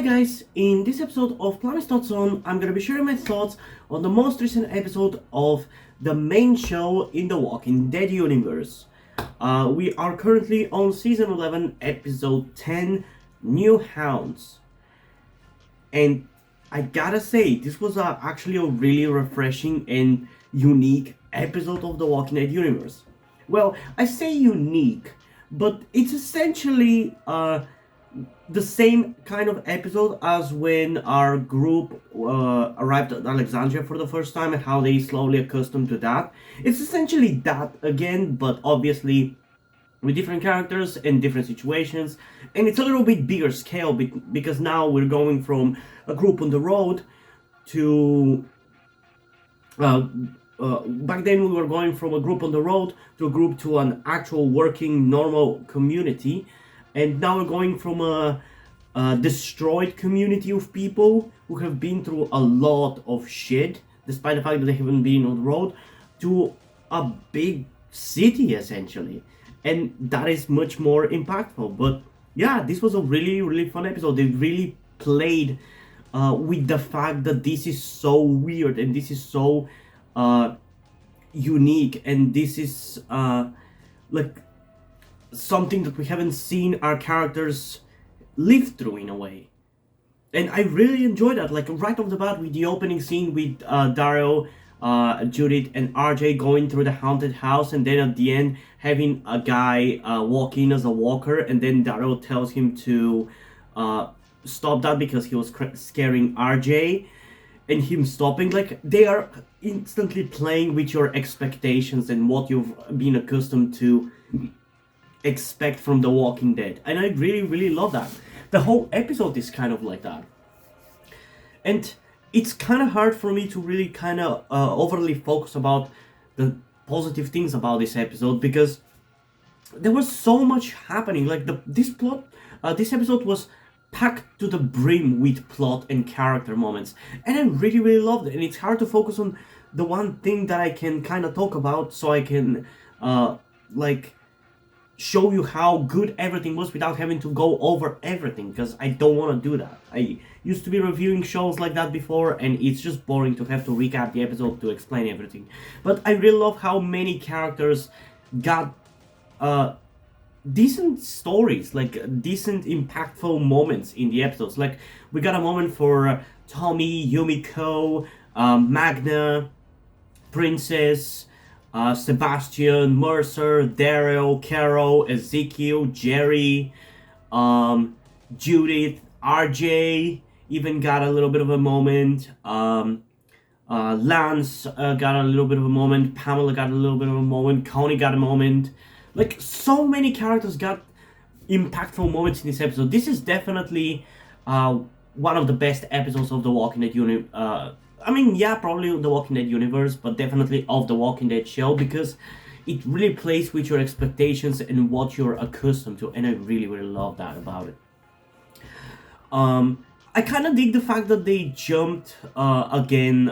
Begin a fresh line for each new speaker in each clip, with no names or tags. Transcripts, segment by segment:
Hi guys, in this episode of Planet Thoughts On, I'm gonna be sharing my thoughts on the most recent episode of the main show in the Walking Dead universe. We are currently on season 11, episode 10, New Hounds. And I gotta say, this was actually a really refreshing and unique episode of the Walking Dead universe. Well, I say unique, but it's essentially the same kind of episode as when our group arrived at Alexandria for the first time and how they slowly accustomed to that. It's essentially that again, but obviously with different characters and different situations, and it's a little bit bigger scale because now we're going from a group on the road to back then we were going from a group on the road to a group to an actual working normal community, and now we're going from a destroyed community of people who have been through a lot of shit despite the fact that they haven't been on the road to a big city essentially, and that is much more impactful. But yeah, this was a really fun episode. They really played with the fact that this is so weird and this is so unique, and this is like something that we haven't seen our characters live through in a way. And I really enjoyed that, like right off the bat with the opening scene with Dario, Judith and RJ going through the haunted house, and then at the end having a guy walk in as a walker, and then Dario tells him to stop that because he was scaring RJ, and him stopping. Like, they are instantly playing with your expectations and what you've been accustomed to expect from The Walking Dead, and I really love that. The whole episode is kind of like that, and it's kind of hard for me to really kind of overly focus about the positive things about this episode because there was so much happening. Like this episode was packed to the brim with plot and character moments, and I really loved it. And it's hard to focus on the one thing that I can kind of talk about, so I can like show you how good everything was without having to go over everything, because I don't want to do that. I used to be reviewing shows like that before, and it's just boring to have to recap the episode to explain everything. But I really love how many characters got decent stories, like decent impactful moments in the episodes. Like, we got a moment for Tommy, Yumiko, Magna, Princess, Sebastian, Mercer, Daryl, Carol, Ezekiel, Jerry, Judith, RJ even got a little bit of a moment. Lance got a little bit of a moment. Pamela got a little bit of a moment. Connie got a moment. Like, so many characters got impactful moments in this episode. This is definitely one of the best episodes of The Walking Dead probably The Walking Dead universe, but definitely of The Walking Dead show, because it really plays with your expectations and what you're accustomed to, and I really love that about it. I kind of dig the fact that they jumped again,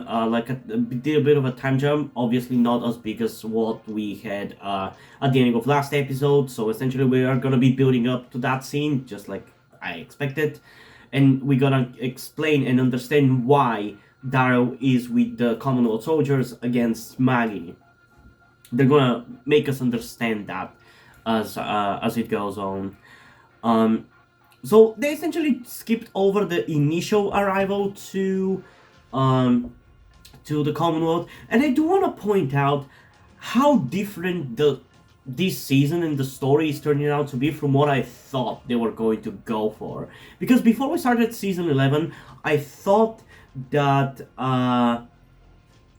did a bit of a time jump. Obviously not as big as what we had at the ending of last episode, so essentially we are gonna be building up to that scene just like I expected, and we're gonna explain and understand why Daryl is with the Commonwealth soldiers against Maggie. They're gonna make us understand that as it goes on. So they essentially skipped over the initial arrival to the Commonwealth, and I do want to point out how different this season and the story is turning out to be from what I thought they were going to go for. Because before we started season 11, I thought that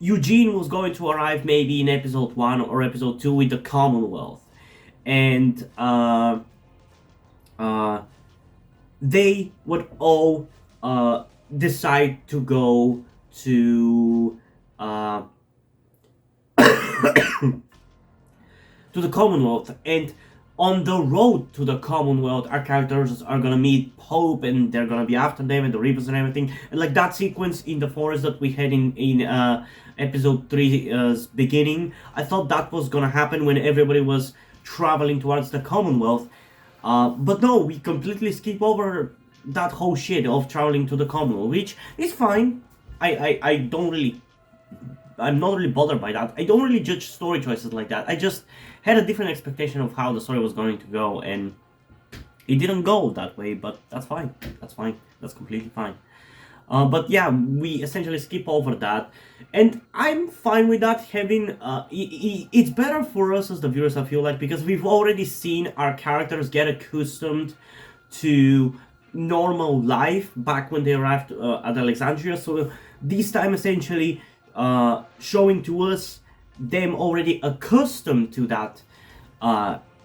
Eugene was going to arrive maybe in episode 1 or episode 2 with the Commonwealth, and they would all decide to go to to the Commonwealth, and on the road to the Commonwealth, our characters are gonna meet Pope, and they're gonna be after them, and the Reapers and everything. And like that sequence in the forest that we had in episode 3's beginning, I thought that was gonna happen when everybody was traveling towards the Commonwealth. But no, we completely skip over that whole shit of traveling to the Commonwealth, which is fine. I don't really, I'm not really bothered by that. I don't really judge story choices like that. I just had a different expectation of how the story was going to go, and it didn't go that way, but that's fine. That's fine. That's completely fine. But yeah, we essentially skip over that, and I'm fine with that. Having it's better for us as the viewers, I feel like, because we've already seen our characters get accustomed to normal life back when they arrived at Alexandria. So this time, essentially, showing to us them already accustomed to that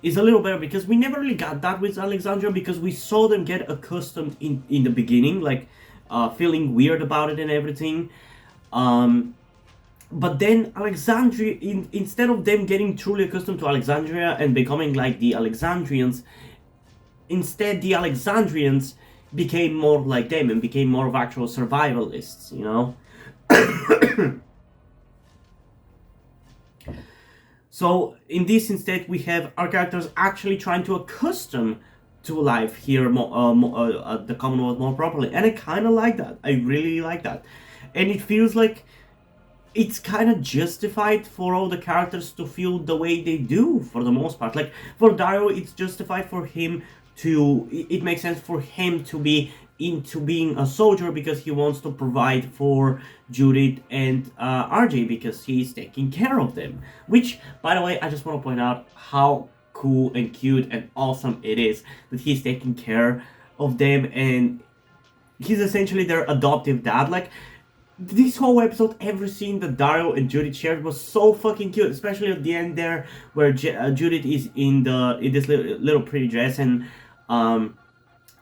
is a little better, because we never really got that with Alexandria, because we saw them get accustomed in the beginning, like feeling weird about it and everything. But then Alexandria, instead of them getting truly accustomed to Alexandria and becoming like the Alexandrians, instead the Alexandrians became more like them and became more of actual survivalists, you know? So in this instead, we have our characters actually trying to accustom to life here at the Commonwealth more properly, and I kind of like that. I really like that, and it feels like it's kind of justified for all the characters to feel the way they do for the most part. Like for Dario, it's justified for him to. It makes sense for him to be into being a soldier because he wants to provide for Judith and RJ because he's taking care of them. Which, by the way, I just want to point out how cool and cute and awesome it is that he's taking care of them, and he's essentially their adoptive dad. Like, this whole episode, every scene that Dario and Judith shared was so fucking cute, especially at the end there, where Judith is in this little pretty dress, and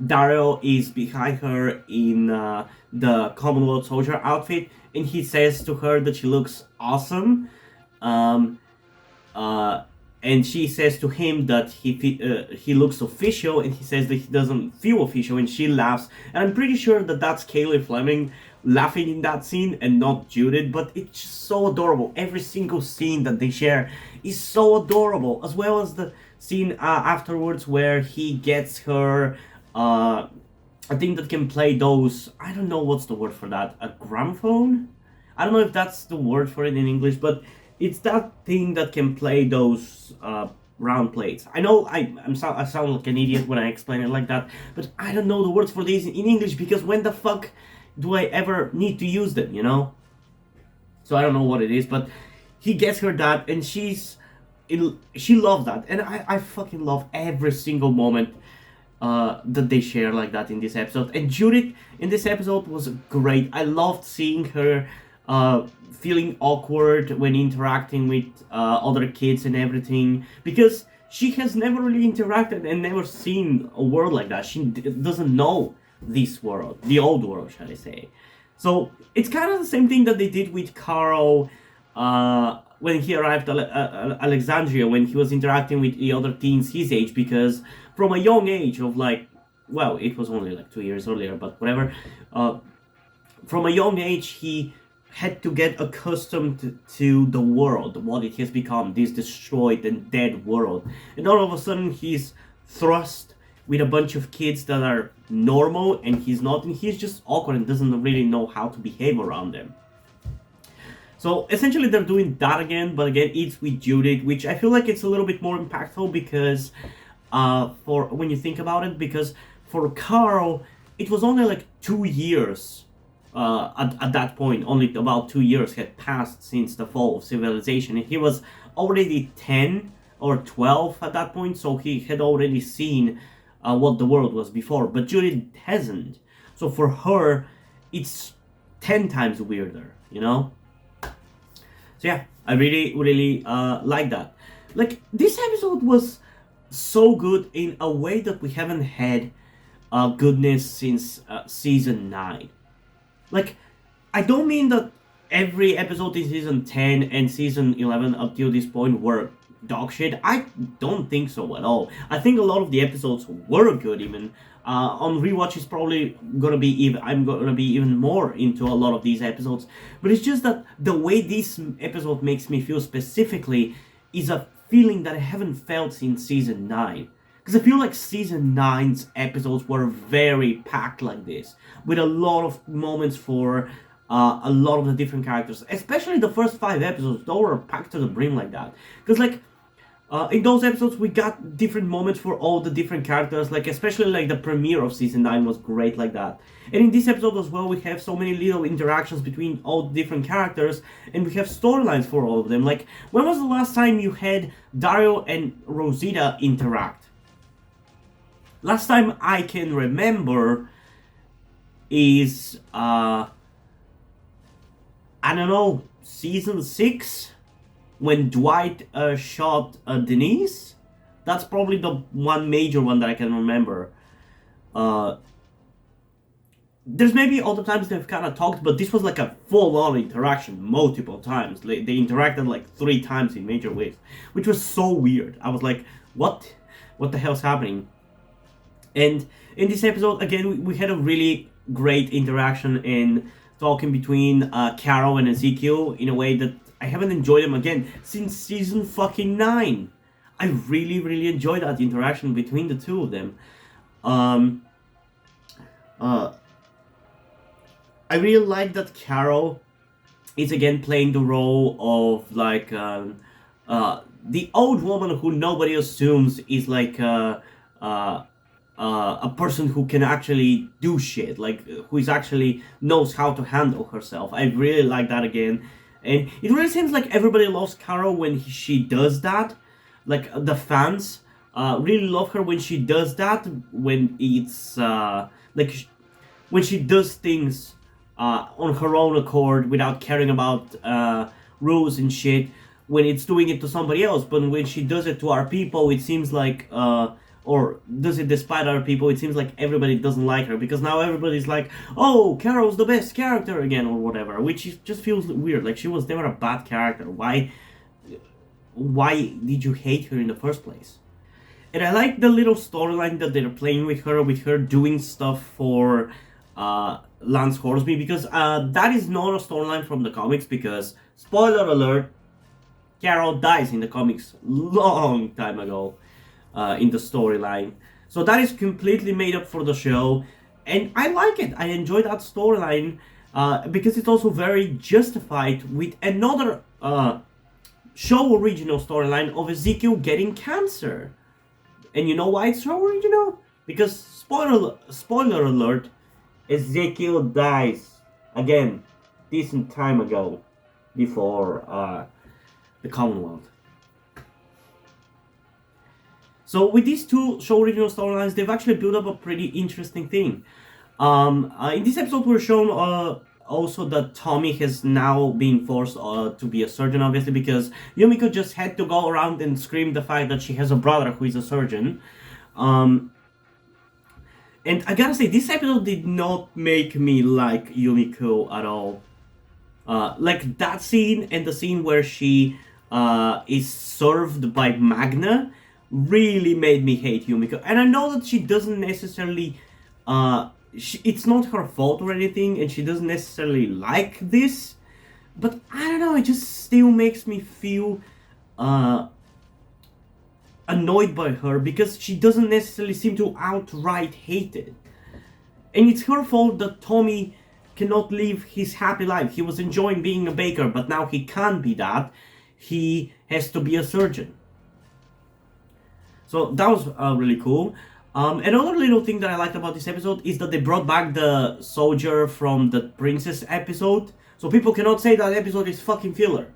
Daryl is behind her in the Commonwealth soldier outfit, and he says to her that she looks awesome, and she says to him that he looks official, and he says that he doesn't feel official, and she laughs, and I'm pretty sure that that's Kaylee Fleming laughing in that scene and not Judith, but it's just so adorable. Every single scene that they share is so adorable, as well as the scene afterwards where he gets her a thing that can play those, I don't know what's the word for that, a gramophone? I don't know if that's the word for it in English, but it's that thing that can play those round plates. I know I sound like an idiot when I explain it like that, but I don't know the words for these in English, because when the fuck do I ever need to use them, you know? So I don't know what it is, but he gets her that, and she loves that, and I fucking love every single moment that they share like that in this episode. And Judith in this episode was great. I loved seeing her feeling awkward when interacting with other kids and everything, because she has never really interacted and never seen a world like that. She doesn't know this world, the old world, shall I say. So it's kind of the same thing that they did with Carl when he arrived at Alexandria, when he was interacting with the other teens his age, because from a young age of like, well, it was only like 2 years earlier, but whatever, from a young age he had to get accustomed to the world, what it has become, this destroyed and dead world, and all of a sudden he's thrust with a bunch of kids that are normal, and he's not, and he's just awkward and doesn't really know how to behave around them. So essentially they're doing that again, but again it's with Judith, which I feel like it's a little bit more impactful, because for when you think about it, because for Carl it was only like 2 years at that point. Only about 2 years had passed since the fall of civilization, and he was already 10 or 12 at that point, so he had already seen what the world was before, but Judith hasn't. So for her it's 10 times weirder, you know? So yeah, I really like that. Like, this episode was so good in a way that we haven't had goodness since season 9. Like, I don't mean that every episode in season 10 and season 11 up till this point were dog shit. I don't think so at all. I think a lot of the episodes were good. Even on rewatch is probably gonna be even, I'm gonna be even more into a lot of these episodes, but it's just that the way this episode makes me feel specifically is a feeling that I haven't felt since season 9. Because I feel like season nine's episodes were very packed like this, with a lot of moments for a lot of the different characters. Especially the first 5 episodes, they were packed to the brim like that. Because like in those episodes, we got different moments for all the different characters. Like especially like the premiere of season 9 was great like that. And in this episode as well, we have so many little interactions between all the different characters, and we have storylines for all of them. Like when was the last time you had Dario and Rosita interact? Last time I can remember is I don't know, season 6, when Dwight shot Denise. That's probably the one major one that I can remember. There's maybe other times they've kind of talked, but this was like a full-on interaction multiple times. They interacted like 3 times in major ways, which was so weird. I was like, what? What the hell's happening? And in this episode, again, we had a really great interaction in talking between Carol and Ezekiel in a way that I haven't enjoyed them again since season fucking 9. I really, really enjoyed that interaction between the two of them. I really like that Carol is again playing the role of like the old woman who nobody assumes is like a person who can actually do shit, like who is actually knows how to handle herself. I really like that again, and it really seems like everybody loves Carol when she does that. Like the fans really love her when she does that. When it's when she does things on her own accord without caring about rules and shit. When it's doing it to somebody else, but when she does it to our people, it seems like or does it despite other people, it seems like everybody doesn't like her, because now everybody's like, oh, Carol's the best character again, or whatever, which just feels weird. Like, she was never a bad character. Why did you hate her in the first place? And I like the little storyline that they're playing with her doing stuff for Lance Horsby, because that is not a storyline from the comics, because, spoiler alert, Carol dies in the comics long time ago. In the storyline. So that is completely made up for the show, and I like it. I enjoy that storyline because it's also very justified with another show original storyline of Ezekiel getting cancer. And you know why it's so original? Because spoiler alert, Ezekiel dies again decent time ago before the Commonwealth. So with these two show original storylines, they've actually built up a pretty interesting thing. In this episode, we're shown also that Tommy has now been forced to be a surgeon, obviously, because Yumiko just had to go around and scream the fact that she has a brother who is a surgeon. And I gotta say, this episode did not make me like Yumiko at all. Like that scene and the scene where she is served by Magna really made me hate Yumiko. And I know that she doesn't necessarily it's not her fault or anything, and she doesn't necessarily like this, but I don't know, it just still makes me feel annoyed by her, because she doesn't necessarily seem to outright hate it. And it's her fault that Tommy cannot live his happy life. He was enjoying being a baker, but now he can't be that. He has to be a surgeon. So that was really cool. Another little thing that I liked about this episode is that they brought back the soldier from the princess episode. So people cannot say that episode is fucking filler.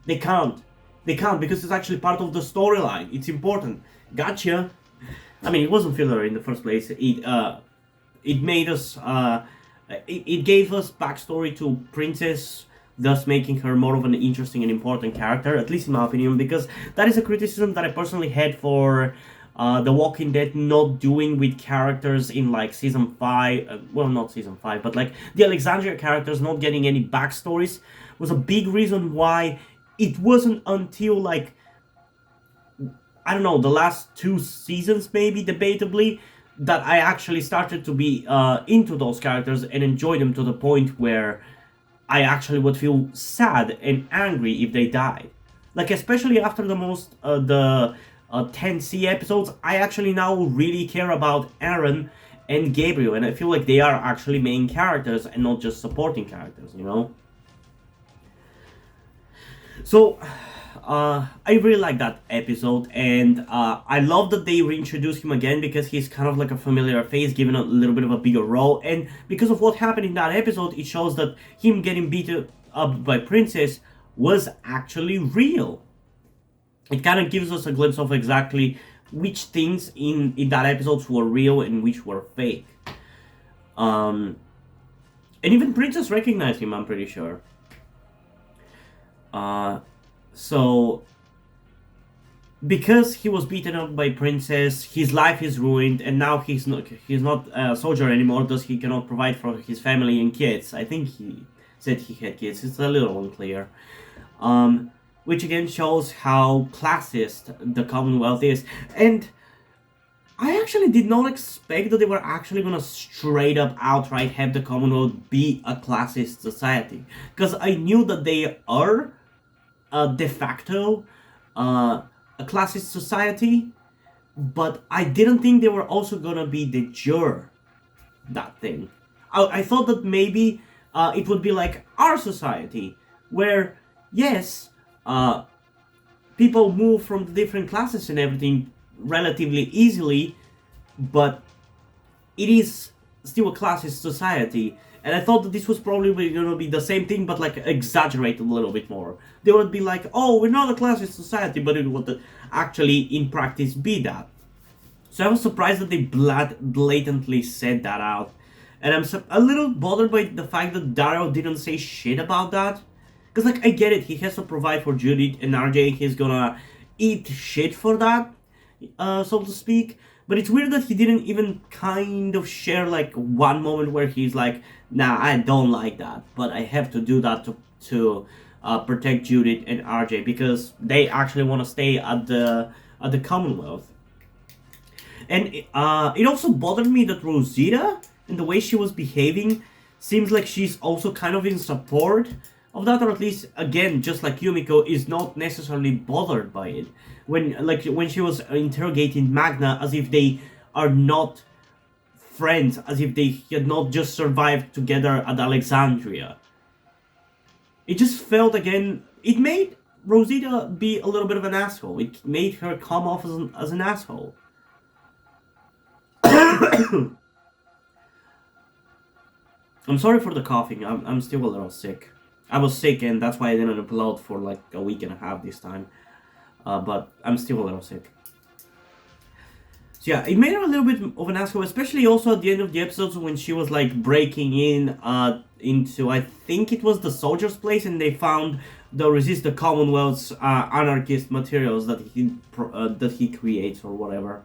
They can't. They can't, because it's actually part of the storyline. It's important. Gotcha. I mean, it wasn't filler in the first place. It made us... it gave us backstory to Princess, thus making her more of an interesting and important character, at least in my opinion, because that is a criticism that I personally had for The Walking Dead not doing with characters in like season 5, well, not season 5, but like the Alexandria characters not getting any backstories was a big reason why it wasn't until like, I don't know, the last 2 seasons maybe, debatably, that I actually started to be into those characters and enjoy them to the point where I actually would feel sad and angry if they died. Like, especially after the 10C episodes, I actually now really care about Aaron and Gabriel, and I feel like they are actually main characters and not just supporting characters, you know? So, I really like that episode, and I love that they reintroduced him again because he's kind of like a familiar face, given a little bit of a bigger role, and because of what happened in that episode, it shows that him getting beaten up by Princess was actually real. It kind of gives us a glimpse of exactly which things in that episode were real and which were fake. And even Princess recognized him, I'm pretty sure. So, because he was beaten up by Princess, his life is ruined, and now he's not a soldier anymore, thus he cannot provide for his family and kids. I think he said he had kids, it's a little unclear. Which again shows how classist the Commonwealth is. And I actually did not expect that they were actually gonna straight up outright have the Commonwealth be a classist society. Because I knew that they are de facto a classist society, but I didn't think they were also gonna be de jure that thing. I thought that maybe it would be like our society, where yes, people move from the different classes and everything relatively easily, but it is still a classist society. And I thought that this was probably going to be the same thing, but like exaggerated a little bit more. They would be like, oh, we're not a classist society, but it would actually in practice be that. So I was surprised that they blatantly said that out. And I'm a little bothered by the fact that Daryl didn't say shit about that. Because, like, I get it, he has to provide for Judith and RJ, he's gonna eat shit for that, so to speak. But it's weird that he didn't even kind of share, like, one moment where he's like, nah, I don't like that, but I have to do that to protect Judith and RJ, because they actually want to stay at the Commonwealth. And it also bothered me that Rosita, and the way she was behaving, seems like she's also kind of in support of that, or at least, again, just like Yumiko, is not necessarily bothered by it. When she was interrogating Magna as if they are not friends, as if they had not just survived together at Alexandria. It just felt, again, it made Rosita be a little bit of an asshole. It made her come off as an asshole. I'm sorry for the coughing, I'm still a little sick. I was sick, and that's why I didn't upload for like a week and a half this time. But I'm still a little sick. So yeah, it made her a little bit of an asshole, especially also at the end of the episodes when she was like breaking in into, I think it was the soldier's place, and they found the Resist the Commonwealth's anarchist materials that he creates or whatever.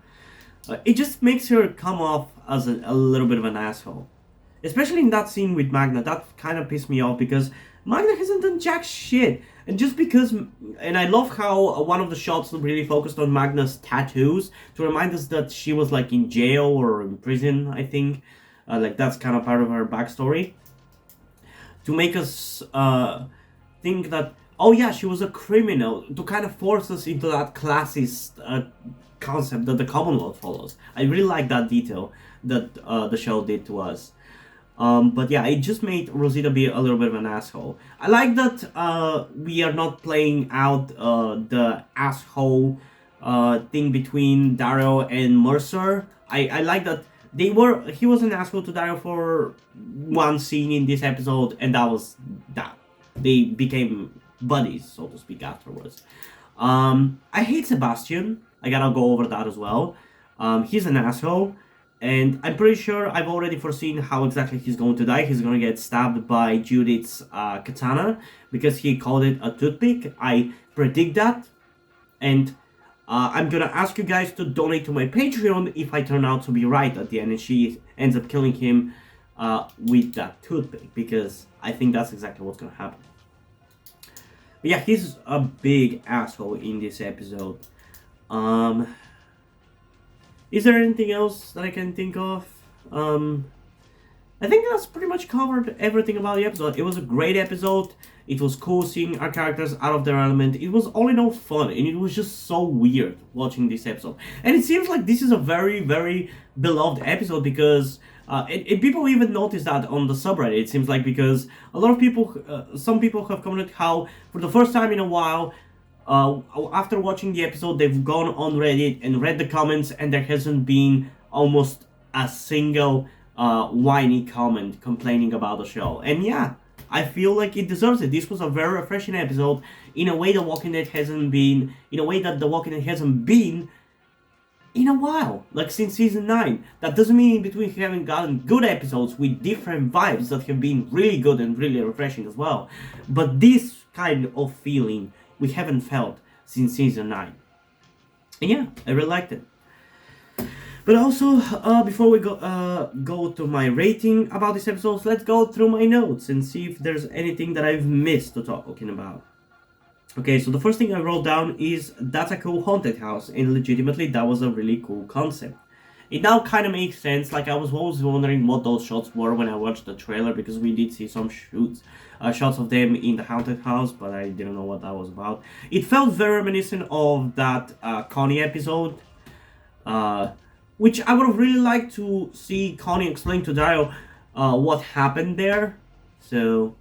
It just makes her come off as a little bit of an asshole. Especially in that scene with Magna, that kind of pissed me off because Magna hasn't done jack shit. And just because, and I love how one of the shots really focused on Magna's tattoos to remind us that she was like in jail or in prison, I think. Like that's kind of part of her backstory. To make us think that, oh yeah, she was a criminal. To kind of force us into that classist concept that the Commonwealth follows. I really like that detail that the show did to us. But yeah, it just made Rosita be a little bit of an asshole. I like that we are not playing out the asshole thing between Dario and Mercer. I like that he was an asshole to Dario for one scene in this episode, and that was that. They became buddies, so to speak, afterwards. I hate Sebastian. I gotta go over that as well. He's an asshole. And I'm pretty sure I've already foreseen how exactly he's going to die. He's going to get stabbed by Judith's katana because he called it a toothpick. I predict that. And I'm going to ask you guys to donate to my Patreon if I turn out to be right at the end and she ends up killing him with that toothpick, because I think that's exactly what's going to happen. But yeah, he's a big asshole in this episode. Is there anything else that I can think of? I think that's pretty much covered everything about the episode. It was a great episode. It was cool seeing our characters out of their element. It was all in all fun, and it was just so weird watching this episode. And it seems like this is a very, very beloved episode because and people even noticed that on the subreddit. It seems like because a lot of people, some people have commented how for the first time in a while, after watching the episode, they've gone on Reddit and read the comments, and there hasn't been almost a single whiny comment complaining about the show. And yeah, I feel like it deserves it. This was a very refreshing episode in a way The Walking Dead hasn't been, in a way that The Walking Dead hasn't been in a while, like since season 9. That doesn't mean in between we haven't gotten good episodes with different vibes that have been really good and really refreshing as well. But this kind of feeling we haven't felt since season 9. And yeah, I really liked it. But also, before we go to my rating about this episode, let's go through my notes and see if there's anything that I've missed to talking about. Okay, so the first thing I wrote down is that's a cool haunted house, and legitimately that was a really cool concept. It now kind of makes sense. Like I was always wondering what those shots were when I watched the trailer, because we did see some shots of them in the haunted house, but I didn't know what that was about. It felt very reminiscent of that Connie episode, which I would have really liked to see Connie explain to Dario what happened there. So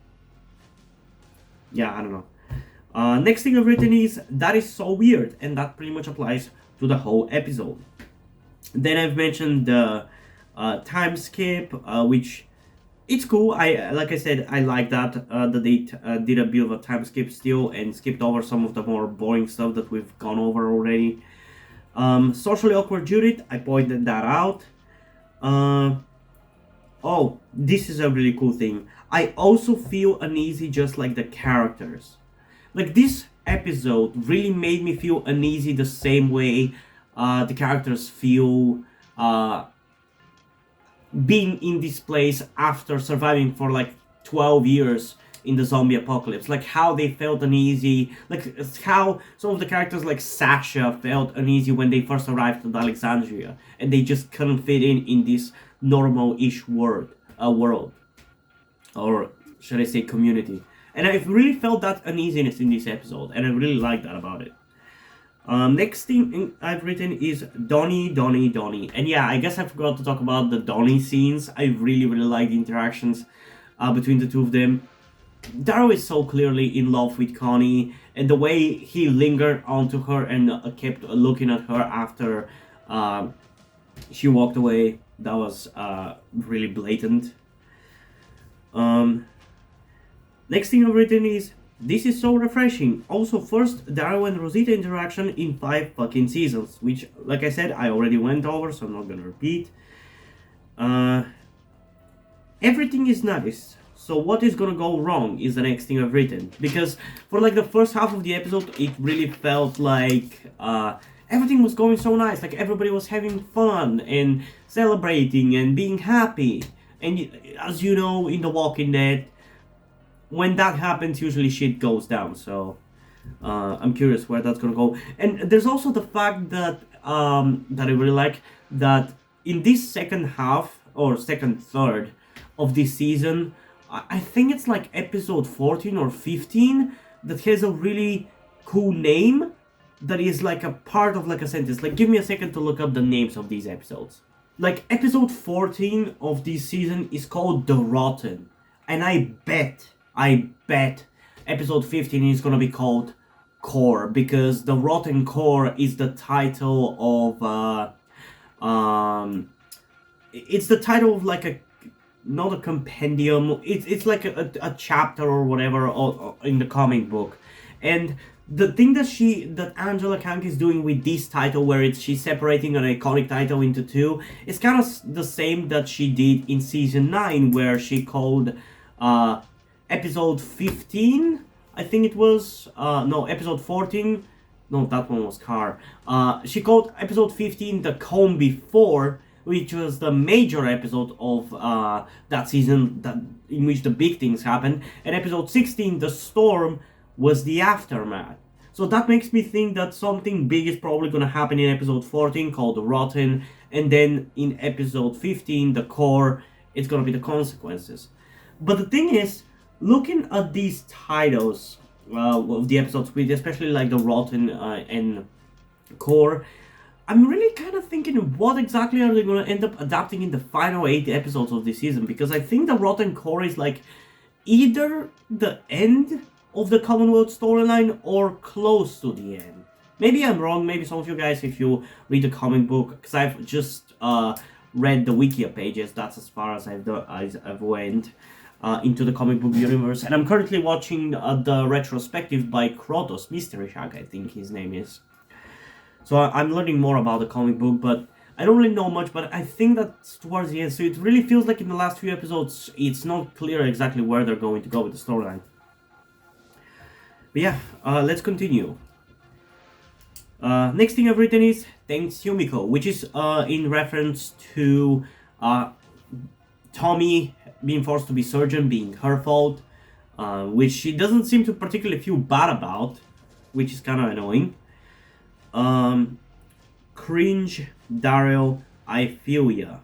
yeah, I don't know. Next thing I've written is that is so weird, and that pretty much applies to the whole episode. Then I've mentioned the time skip, which it's cool. Like I said, I like that they did a bit of a time skip still and skipped over some of the more boring stuff that we've gone over already. Socially awkward Judith, I pointed that out. Oh, this is a really cool thing. I also feel uneasy just like the characters. Like this episode really made me feel uneasy the same way the characters feel being in this place after surviving for like 12 years in the zombie apocalypse. Like how they felt uneasy, like how some of the characters like Sasha felt uneasy when they first arrived at Alexandria and they just couldn't fit in this normal-ish world, or should I say community. And I really felt that uneasiness in this episode, and I really like that about it. Next thing I've written is Donnie. And yeah, I guess I forgot to talk about the Donnie scenes. I really like the interactions between the two of them. Daryl is so clearly in love with Connie, and the way he lingered onto her and kept looking at her after she walked away, that was really blatant. Next thing I've written is, this is so refreshing. Also, first Daryl and Rosita interaction in 5 fucking seasons, which, like I said, I already went over, so I'm not gonna repeat. Everything is nice. So what is gonna go wrong is the next thing I've written. Because for like the first half of the episode, it really felt like everything was going so nice. Like everybody was having fun and celebrating and being happy. And as you know, in The Walking Dead, when that happens, usually shit goes down. So I'm curious where that's gonna go. And there's also the fact that that I really like, that in this second half or second third of this season, I think it's like episode 14 or 15 that has a really cool name that is like a part of like a sentence. Like give me a second to look up the names of these episodes. Like episode 14 of this season is called The Rotten, and I bet episode 15 is gonna be called Core, because The Rotten Core is the title of it's the title of like a, not a compendium, it's like a chapter or whatever or in the comic book. And the thing that Angela Kang is doing with this title, where she's separating an iconic title into two, is kind of the same that she did in season 9, where she called episode 15, I think it was, no, episode 14, no, that one was Car. She called episode 15 The Calm Before, which was the major episode of that season, in which the big things happened, and episode 16, The Storm, was the aftermath. So that makes me think that something big is probably going to happen in episode 14 called The Rotten, and then in episode 15, The Core, it's gonna be the consequences. But the thing is, looking at these titles of the episodes, with especially like the Rotten and Core, I'm really kind of thinking what exactly are they going to end up adapting in the final 8 episodes of this season, because I think the Rotten Core is like either the end of the Commonwealth storyline or close to the end. Maybe I'm wrong, maybe some of you guys, if you read the comic book, because I've just read the Wikia pages, that's as far as I've went into the comic book universe, and I'm currently watching the retrospective by Krotos, Mystery Shack, I think his name is. So I'm learning more about the comic book, but I don't really know much, but I think that's towards the end. So it really feels like in the last few episodes, it's not clear exactly where they're going to go with the storyline. But yeah, let's continue. Next thing I've written is Thanks Yumiko, which is in reference to Tommy being forced to be surgeon being her fault, which she doesn't seem to particularly feel bad about, which is kind of annoying. Cringe, Daryl, I feel ya.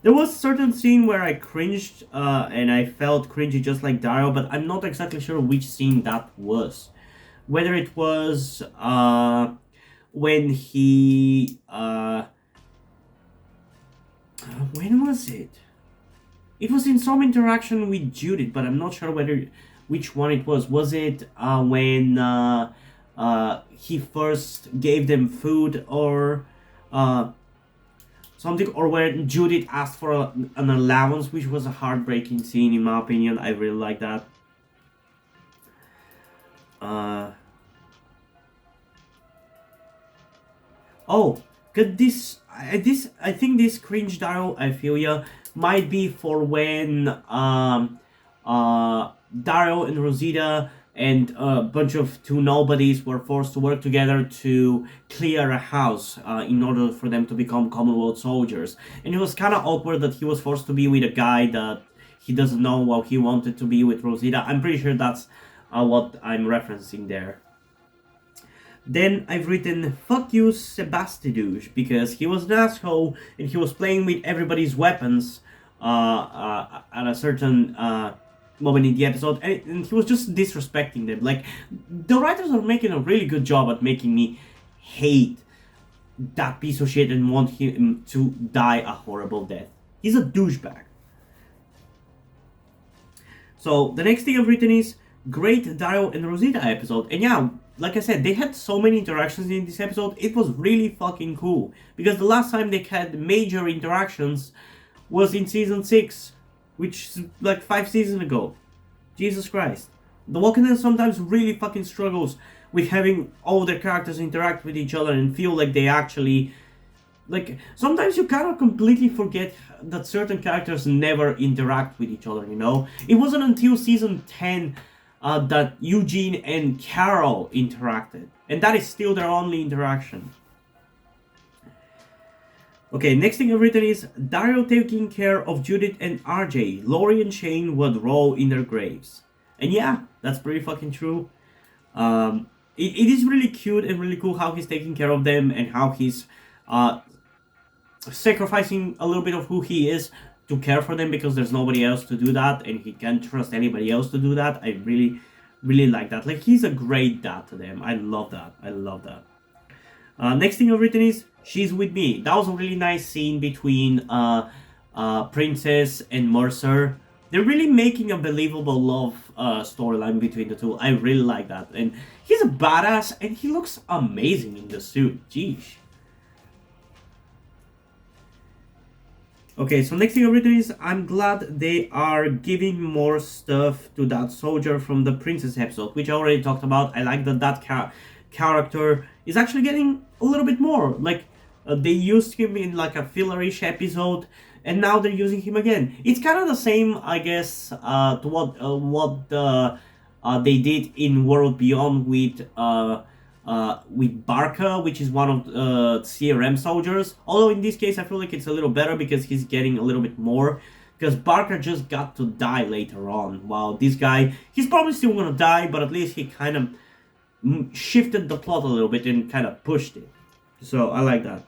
There was a certain scene where I cringed, and I felt cringy just like Dario, but I'm not exactly sure which scene that was. Whether it was when he when was it? It was in some interaction with Judith, but I'm not sure which one it was. Was it when he first gave them food, or something, or when Judith asked for an allowance, which was a heartbreaking scene in my opinion. I really like that. Cause I think this cringe Daryl, I feel ya, might be for when Daryl and Rosita and a bunch of two nobodies were forced to work together to clear a house in order for them to become Commonwealth soldiers. And it was kind of awkward that he was forced to be with a guy that he doesn't know while he wanted to be with Rosita. I'm pretty sure that's what I'm referencing there. Then I've written fuck you Sebastidouche, because he was an asshole and he was playing with everybody's weapons at a certain moment in the episode, and he was just disrespecting them. Like, the writers are making a really good job at making me hate that piece of shit and want him to die a horrible death. He's a douchebag. So the next thing I've written is great Daryl and Rosita episode. And yeah, like I said, they had so many interactions in this episode. It was really fucking cool, because the last time they had major interactions was in season 6, which is like 5 seasons ago. Jesus Christ. The Walking Dead sometimes really fucking struggles with having all their characters interact with each other and feel like they actually... Like, sometimes you kind of completely forget that certain characters never interact with each other, you know? It wasn't until season 10 that Eugene and Carol interacted. And that is still their only interaction. Okay, next thing I've written is Dario taking care of Judith and RJ. Lori and Shane would roll in their graves. And yeah, that's pretty fucking true. It is really cute and really cool how he's taking care of them, and how he's sacrificing a little bit of who he is to care for them, because there's nobody else to do that, and he can't trust anybody else to do that. I really, really like that. Like, he's a great dad to them. I love that. I love that. Next thing I've written is She's With Me. That was a really nice scene between Princess and Mercer. They're really making a believable love storyline between the two. I really like that. And he's a badass, and he looks amazing in the suit. Jeez. Okay, so next thing I've written is I'm glad they are giving more stuff to that soldier from the Princess episode, which I already talked about. I like that character is actually getting a little bit more. Like, they used him in like a fillerish episode, and now they're using him again. It's kind of the same, I guess, to what they did in World Beyond with Barca, which is one of CRM soldiers. Although in this case I feel like it's a little better because he's getting a little bit more, because Barca just got to die later on, while this guy, he's probably still gonna die, but at least he kind of shifted the plot a little bit and kind of pushed it. So I like that.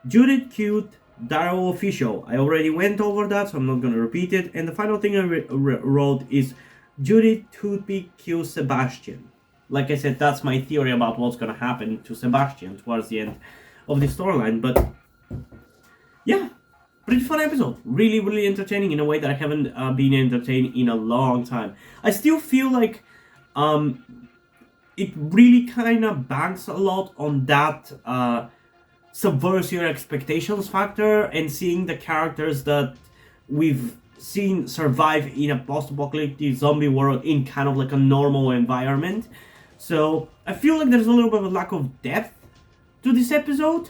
Judith cute, Daryl official. I already went over that, so I'm not gonna repeat it. And the final thing I wrote is Judith toothpick kills Sebastian. Like I said, that's my theory about what's gonna happen to Sebastian towards the end of the storyline. But yeah, pretty fun episode. Really, really entertaining in a way that I haven't been entertained in a long time. I still feel like it really kind of banks a lot on that subverts your expectations factor, and seeing the characters that we've seen survive in a post-apocalyptic zombie world in kind of like a normal environment. So I feel like there's a little bit of a lack of depth to this episode,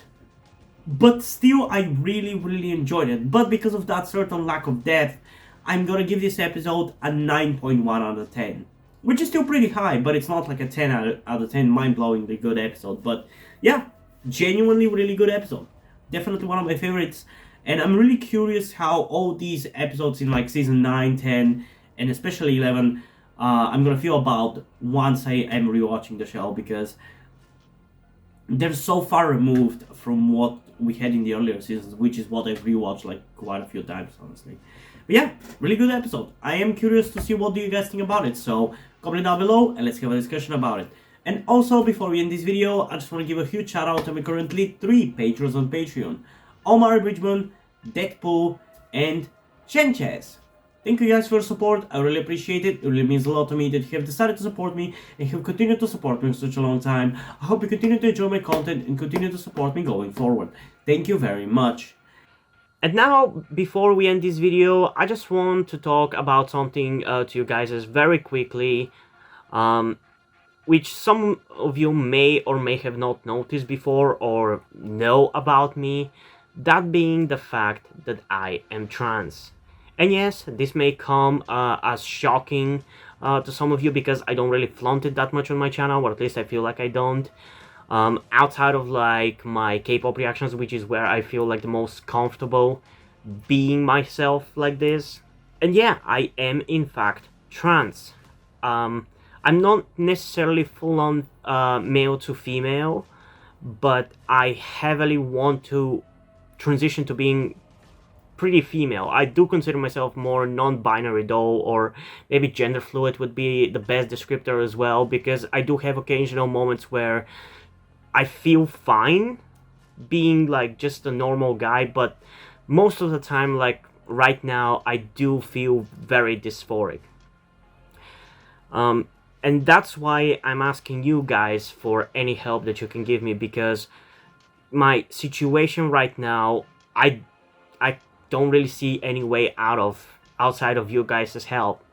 but still I really, really enjoyed it. But because of that certain lack of depth, I'm gonna give this episode a 9.1 out of 10, which is still pretty high, but it's not like a 10 out of 10 mind-blowingly good episode. But yeah, genuinely really good episode. Definitely one of my favorites. And I'm really curious how all these episodes in like season 9, 10, and especially 11, I'm gonna feel about once I am rewatching the show, because they're so far removed from what we had in the earlier seasons, which is what I've rewatched like quite a few times, honestly. But yeah, really good episode. I am curious to see what do you guys think about it, so comment down below and let's have a discussion about it. And also, before we end this video, I just want to give a huge shout out to my currently 3 patrons on Patreon: Omar Bridgman, Deadpool, and Chenchez. Thank you guys for your support. I really appreciate it. It really means a lot to me that you have decided to support me and have continued to support me for such a long time. I hope you continue to enjoy my content and continue to support me going forward. Thank you very much.
And now, before we end this video, I just want to talk about something to you guys very quickly, which some of you may or may have not noticed before or know about me, that being the fact that I am trans. And yes, this may come as shocking to some of you, because I don't really flaunt it that much on my channel, or at least I feel like I don't. Outside of like my K-pop reactions, which is where I feel like the most comfortable being myself like this. And yeah, I am in fact trans. I'm not necessarily full-on male to female, but I heavily want to transition to being pretty female. I do consider myself more non-binary though, or maybe gender fluid would be the best descriptor as well, because I do have occasional moments where I feel fine being like just a normal guy, but most of the time, like right now, I do feel very dysphoric. And that's why I'm asking you guys for any help that you can give me, because my situation right now, I don't really see any way outside of you guys' help.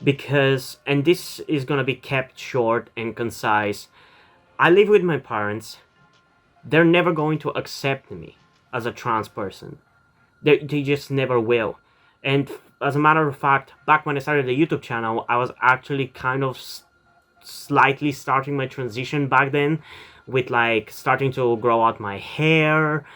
Because, and this is gonna be kept short and concise, I live with my parents. They're never going to accept me as a trans person. They just never will. And as a matter of fact, back when I started the YouTube channel, I was actually kind of slightly starting my transition back then, with like starting to grow out my hair.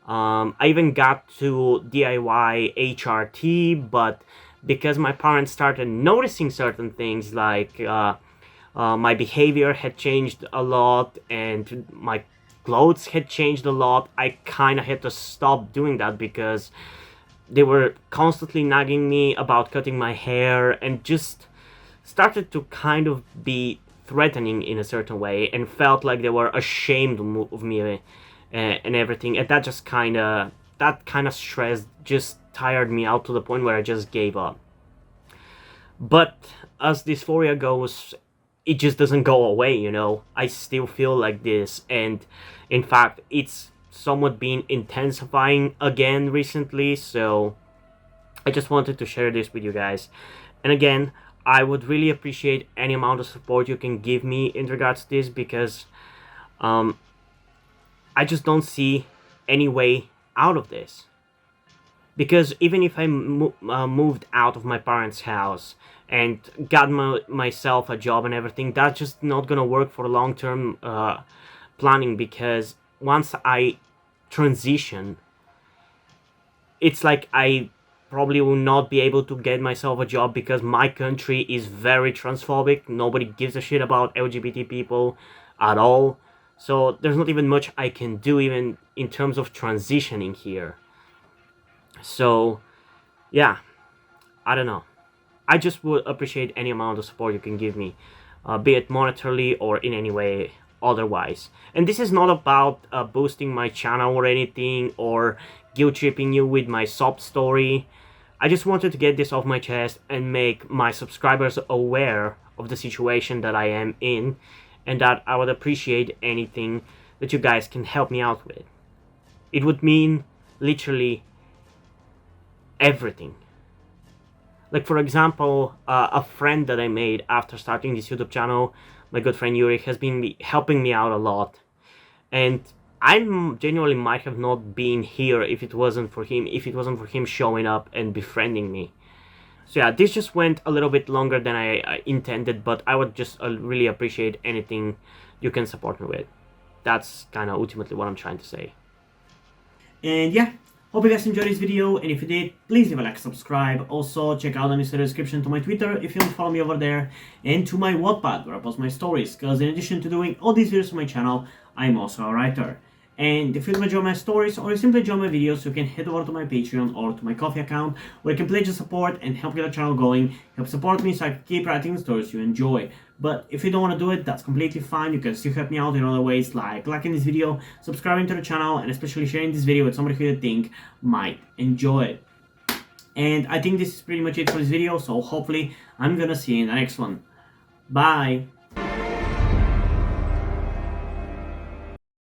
I even got to DIY HRT, but because my parents started noticing certain things, like my behavior had changed a lot and my clothes had changed a lot, I kind of had to stop doing that, because they were constantly nagging me about cutting my hair and just started to kind of be threatening in a certain way, and felt like they were ashamed of me and everything. And that just kind of stress just tired me out to the point where I just gave up. But as dysphoria goes, it just doesn't go away, you know. I still feel like this, and in fact, it's somewhat been intensifying again recently, so I just wanted to share this with you guys. And again, I would really appreciate any amount of support you can give me in regards to this, because I just don't see any way out of this. Because even if I moved out of my parents' house and got myself a job and everything, that's just not gonna work for long-term planning, because once I transition, it's like I probably will not be able to get myself a job, because my country is very transphobic. Nobody gives a shit about LGBT people at all. So there's not even much I can do even in terms of transitioning here. So yeah, I don't know. I just would appreciate any amount of support you can give me, be it monetarily or in any way otherwise. And this is not about boosting my channel or anything, or guilt tripping you with my sob story. I just wanted to get this off my chest and make my subscribers aware of the situation that I am in, and that I would appreciate anything that you guys can help me out with. It would mean literally everything. Like, for example, a friend that I made after starting this YouTube channel, my good friend Yuri, has been helping me out a lot. And I genuinely might have not been here if it wasn't for him showing up and befriending me. So yeah, this just went a little bit longer than I intended, but I would just really appreciate anything you can support me with. That's kind of ultimately what I'm trying to say.
And yeah, hope you guys enjoyed this video, and if you did, please leave a like, subscribe. Also, check out the description to my Twitter if you don't follow me over there, and to my Wattpad where I post my stories, because in addition to doing all these videos on my channel, I'm also a writer. And if you enjoy my stories or you simply enjoy my videos, you can head over to my Patreon or to my Coffee account, where you can pledge your support and help get the channel going, help support me so I can keep writing the stories you enjoy. But if you don't want to do it, that's completely fine. You can still help me out in other ways, like liking this video, subscribing to the channel, and especially sharing this video with somebody who you think might enjoy it. And I think this is pretty much it for this video, so hopefully I'm gonna see you in the next one. Bye!